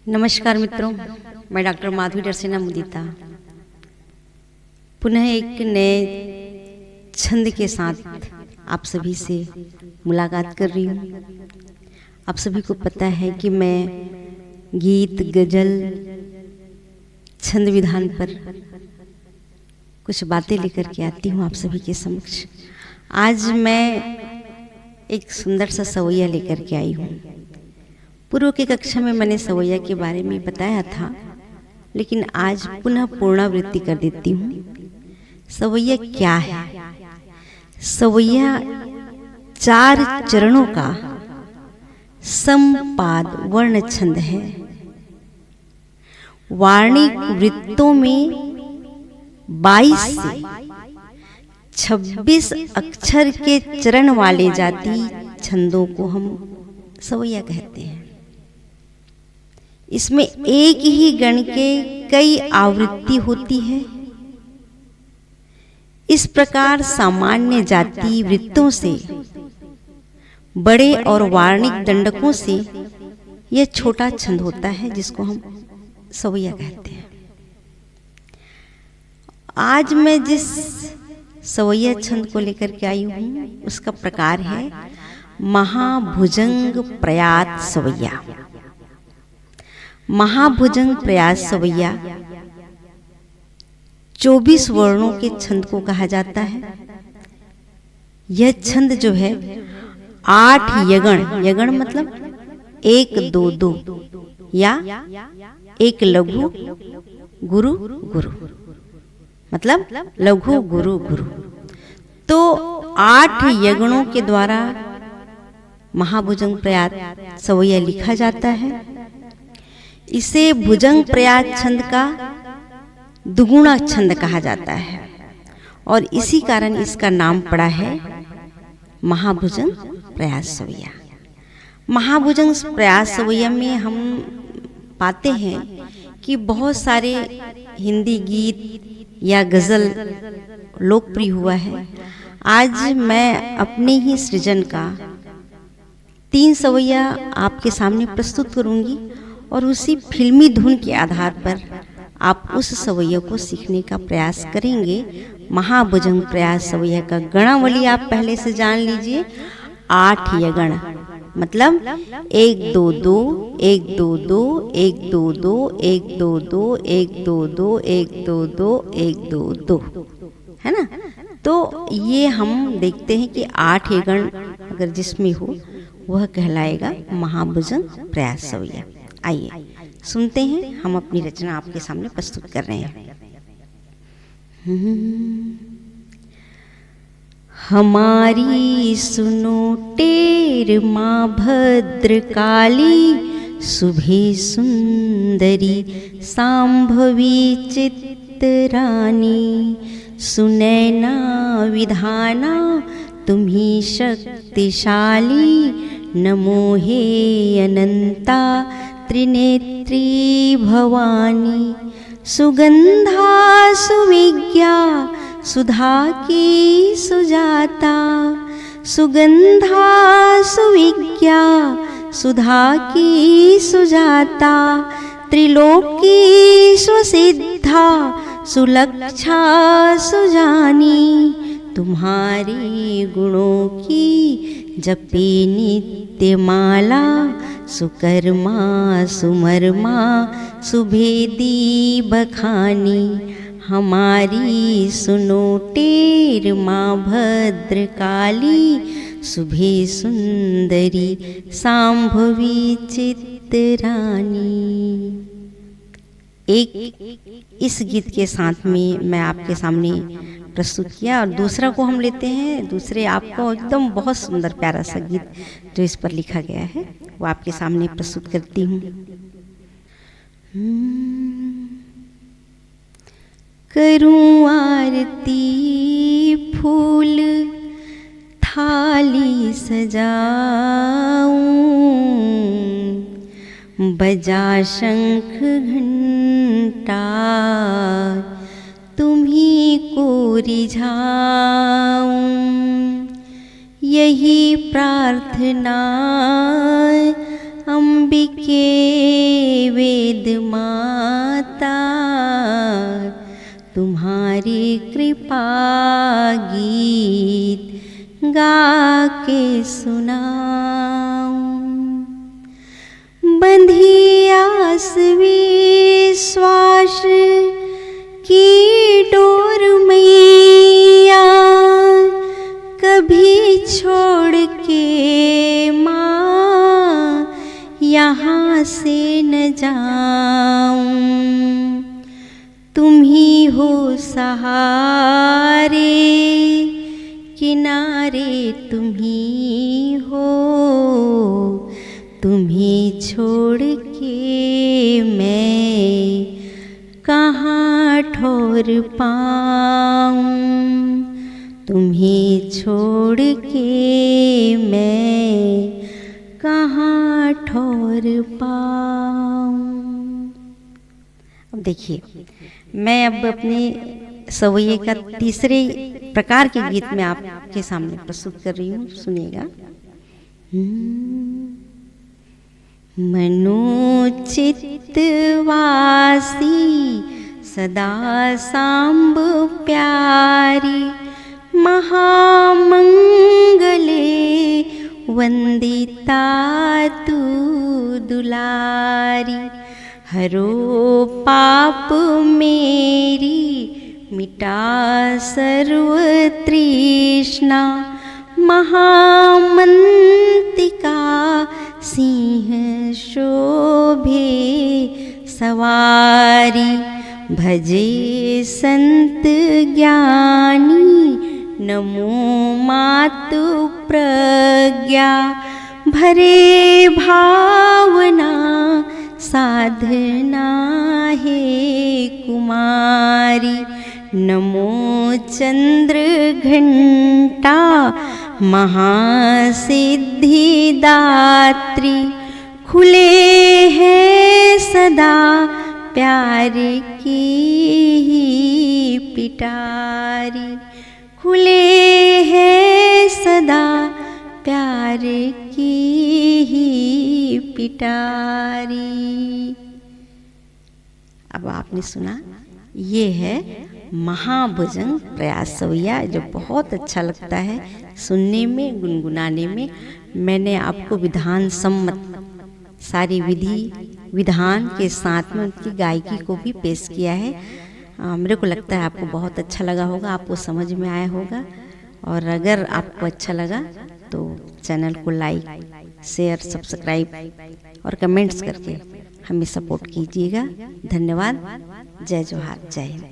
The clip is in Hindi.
नमस्कार मित्रों, मैं डॉक्टर माधवी डरसेना मुदीता पुनः एक नए छंद के साथ आप सभी से मुलाकात कर रही हूँ। आप सभी को पता है कि मैं गीत, गज़ल, छंद विधान पर कुछ बातें लेकर के आती हूँ आप सभी के समक्ष। आज मैं एक सुंदर सा सवैया लेकर के आई हूँ। पूर्व की कक्षा में मैंने सवैया के बारे में बताया था, लेकिन आज पुनः पुनरावृत्ति कर देती हूँ। सवैया क्या है? सवैया 4 चरणों का समपाद वर्ण छंद है। वार्णिक वृत्तों में 22 से 26 अक्षर के चरण वाले जाति छंदों को हम सवैया कहते हैं। इसमें एक ही गण के कई आवृत्ति होती है। इस प्रकार सामान्य जाति वृत्तों से, बड़े और वार्णिक दंडकों से यह छोटा छंद होता है, जिसको हम सवैया कहते हैं। आज मैं जिस सवैया छंद को लेकर के आई हूँ उसका प्रकार है महाभुजंग प्रयात सवैया। महाभुजंग प्रयास सवैया 24 वर्णों के छंद को कहा जाता है। यह छंद जो है 8 यगण मतलब 1 2 2 या एक लघु गुरु गुरु मतलब लघु गुरु गुरु, तो 8 यगणों के द्वारा महाभुजंग प्रयात सवैया लिखा जाता है। इसे भुजंग प्रयात छंद का दुगुना छंद कहा जाता है और इसी कारण इसका नाम पड़ा है महाभुजंग प्रयात सवैया। महाभुजंग प्रयात सवैया में हम पाते हैं कि बहुत सारे हिंदी गीत या गज़ल लोकप्रिय हुआ है। आज मैं अपने ही सृजन का 3 सवैया आपके सामने प्रस्तुत करूंगी और उसी फिल्मी धुन के आधार पर आप उस सवैया को सीखने का प्रयास करेंगे। महाभुजंग प्रयास सवैया का गणावली आप पहले से जान लीजिए। 8 यगण मतलब 1 2 2 1 2 2 1 2 2 1 2 2 1 2 2 1 2 2 1 2 2, है ना। तो ये हम देखते हैं कि 8 यगण अगर जिसमें हो वह कहलाएगा महाभुजंग प्रयास सवैया। आइए सुनते हैं, हम अपनी रचना आपके सामने प्रस्तुत कर रहे हैं। हमारी सुनो टेर माँ भद्रकाली, सुभे सुंदरी सांभवी चित्तरानी, सुनैना विधाना तुम्ही शक्तिशाली, नमो हे अनंता त्रिनेत्री भवानी, सुगंधा सुविज्ञा सुधा की सुजाता, सुगंधा सुविज्ञा सुधा की सुजाता, त्रिलोकी स्वसिद्धा सुलक्षा सुजानी, तुम्हारे गुणों की जपे नित्य माला, सुकर्मा सुमरमा सुभेदी बखानी, हमारी सुनो टेर माँ भद्रकाली, सुभे सुंदरी सांभवी चित्तरानी। एक इस गीत के साथ में मैं आपके सामने प्रस्तुत किया और दूसरा को हम लेते हैं। दूसरे आपको एकदम बहुत सुंदर प्यारा सा गीत जो इस पर लिखा गया है वो आपके सामने प्रस्तुत करती हूँ। करूँ आरती फूल थाली सजाऊं, बजा शंख घंटा तुम्ही को रिझाऊं, यही प्रार्थना अंबिके वेद माता तुम्हारी कृपा गीत गा के सुनाऊं। बंधी आस विश्वास की डोर मैया कभी छोड़ के माँ यहाँ से न जाऊं। तुम ही हो सहारे किनारे तुम ही हो, तुम्हें छोड़ के मैं कहाँ ठौर पाऊं। तुम्हें छोड़ के मैं कहाँ ठौर पाऊं। अब देखिए, मैं अब अपने सवैये का तीसरे प्रकार के गीत में आपके सामने प्रस्तुत कर रही हूँ, सुनिएगा। मनोचित वासी सदा सांब प्यारी महामंगले वंदिता तू दुलारी। हरो पाप मेरी मिटा सर्व तृष्णा महामंतिका सिंह शोभे सवारी। भजे संत ज्ञानी नमो मातु प्रज्ञा भरे भावना साधना है कुमारी। नमो चंद्र घंटा महासिद्धिदात्री खुले हैं सदा प्यार की ही पिटारी। खुले हैं सदा प्यार की ही पिटारी। अब आपने सुना, ये है महाभुजंग प्रयास सवैया, जो बहुत अच्छा लगता है सुनने में, गुनगुनाने में। मैंने आपको विधान सम्मत सारी विधि विधान के साथ में उनकी गायकी को भी पेश किया है। मेरे को लगता है आपको बहुत अच्छा लगा होगा, आपको समझ में आया होगा। और अगर आपको अच्छा लगा तो चैनल को लाइक, शेयर, सब्सक्राइब और कमेंट्स करके हमें सपोर्ट कीजिएगा। धन्यवाद। जय जोहार, जय हिंद।